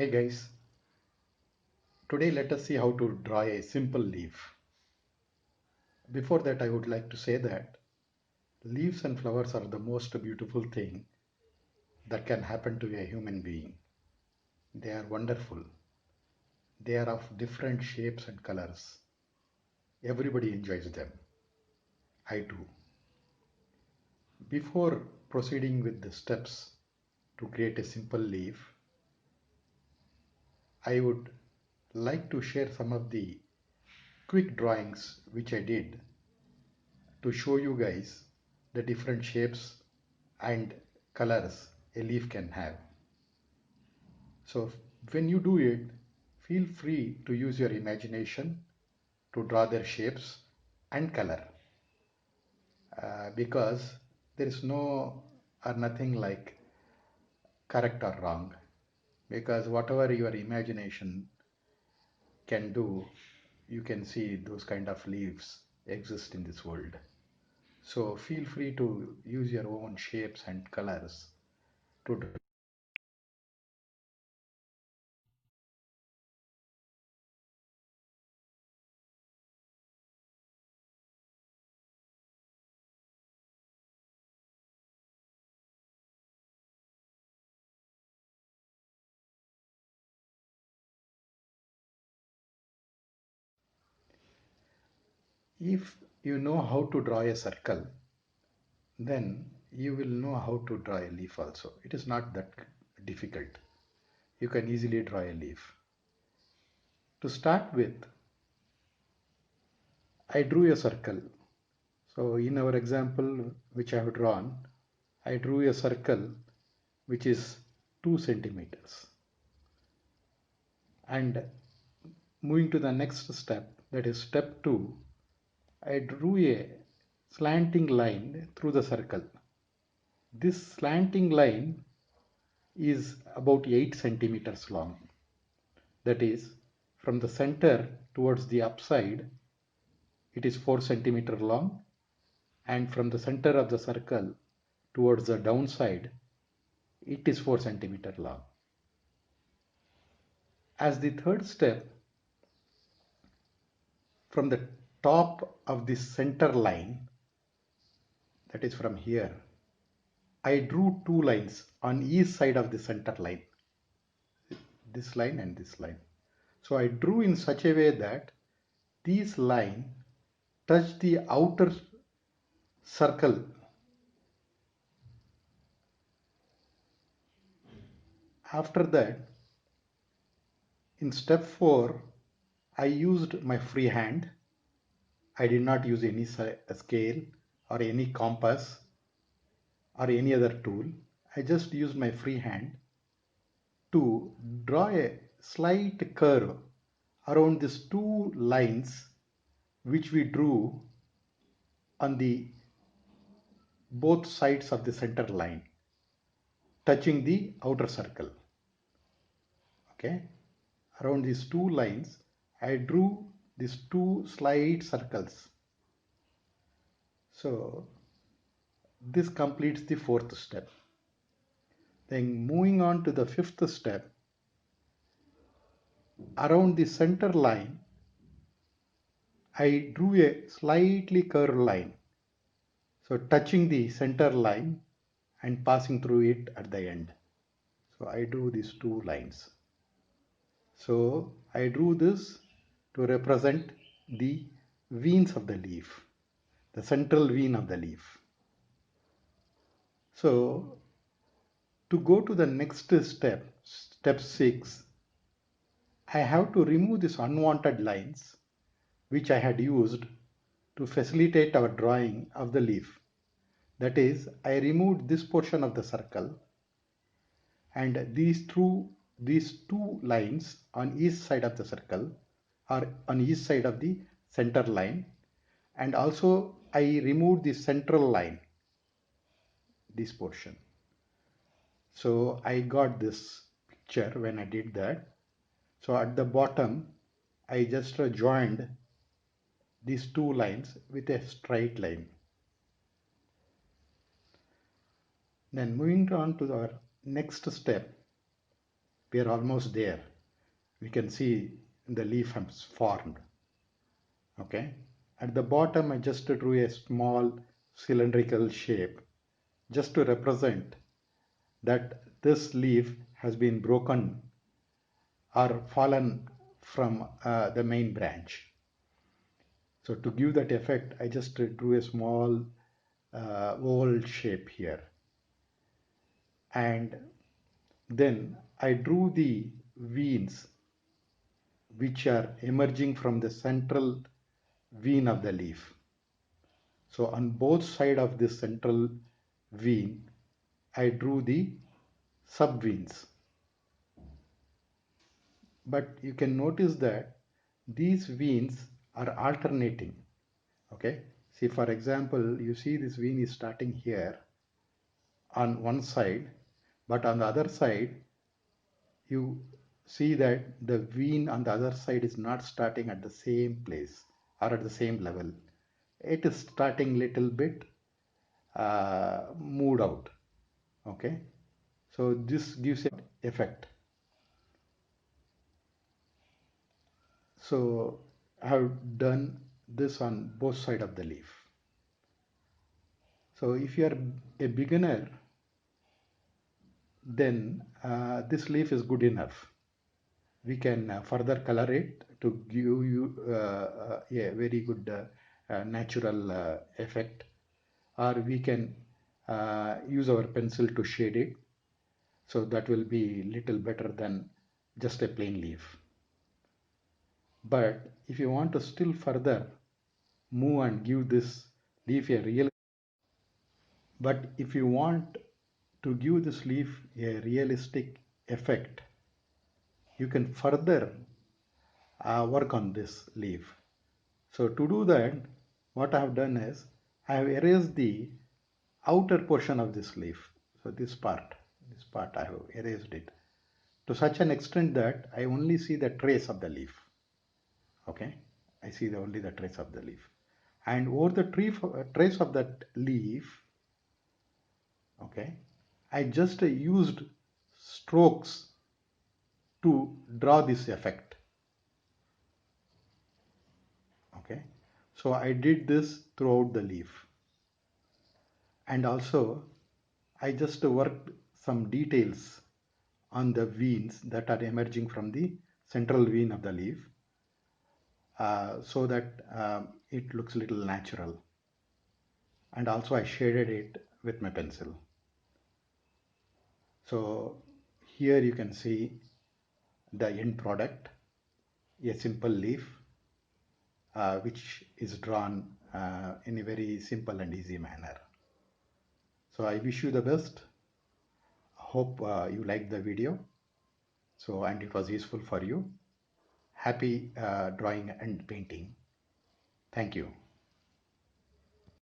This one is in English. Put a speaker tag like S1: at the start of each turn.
S1: Hi guys, today let us see how to draw a simple leaf. Before that I would like to say that leaves and flowers are the most beautiful thing that can happen to a human being. They are wonderful. They are of different shapes and colors. Everybody enjoys them. I do. Before proceeding with the steps to create a simple leaf, I would like to share some of the quick drawings which I did to show you guys the different shapes and colors a leaf can have. So when you do it, feel free to use your imagination to draw their shapes and color, because there is no or nothing like correct or wrong, because whatever your imagination can do, you can see those kind of leaves exist in this world. So feel free to use your own shapes and colors to draw. If you know how to draw a circle, then you will know how to draw a leaf also. It is not that difficult. You can easily draw a leaf. To start with, I drew a circle. So in our example which I have drawn, I drew a circle which is 2 centimeters. And moving to the next step, that is step 2, I drew a slanting line through the circle. This slanting line is about 8 centimeters long. That is, from the center towards the upside, it is 4 centimeter long, and from the center of the circle towards the downside, it is 4 centimeter long. As the third step, from the top of this center line, that is from here, I drew 2 lines on each side of the center line, this line and this line. So I drew in such a way that these lines touch the outer circle. After that, in step 4, I used my free hand. I did not use any scale or any compass or any other tool. I just used my free hand to draw a slight curve around these 2 lines which we drew on the both sides of the center line, touching the outer circle. Okay, around these 2 lines I drew these 2 slight circles. So this completes the 4th step. Then moving on to the 5th step, around the center line I drew a slightly curved line, so touching the center line and passing through it at the end. So I drew these 2 lines. So I drew this to represent the veins of the leaf, the central vein of the leaf. So to go to the next step, step 6, I have to remove these unwanted lines which I had used to facilitate our drawing of the leaf. That is, I removed this portion of the circle, and these two lines on each side of the circle are on each side of the center line, and also I removed the central line, this portion. So I got this picture when I did that. So at the bottom I just joined these 2 lines with a straight line. Then moving on to our next step, We are almost there. We can see the leaf has formed. Okay. At the bottom, I just drew a small cylindrical shape just to represent that this leaf has been broken or fallen from the main branch. So to give that effect, I just drew a small oval shape here. And then I drew the veins which are emerging from the central vein of the leaf. So on both sides of this central vein, I drew the subveins. But you can notice that these veins are alternating. Okay. See, for example, you see this vein is starting here on one side, but on the other side, you see that the vein on the other side is not starting at the same place or at the same level. It is starting little bit moved out. Okay. So this gives an effect. So I have done this on both sides of the leaf. So if you are a beginner, then this leaf is good enough. We can further color it to give you a very good natural effect, or we can use our pencil to shade it, so that will be little better than just a plain leaf. But if you want to still further move and give this leaf a real, but if you want to give this leaf a realistic effect, you can further work on this leaf. So to do that, what I have done is I have erased the outer portion of this leaf. So this part I have erased it to such an extent that I only see the trace of the leaf. Okay, I see only the trace of the leaf, and over the trace of that leaf, okay, I just used strokes to draw this effect. Okay, so I did this throughout the leaf, and also I just worked some details on the veins that are emerging from the central vein of the leaf, so that it looks a little natural, and also I shaded it with my pencil. So here you can see the end product, a simple leaf which is drawn in a very simple and easy manner. So I wish you the best. Hope you liked the video. So, and it was useful for you. Happy drawing and painting. Thank you.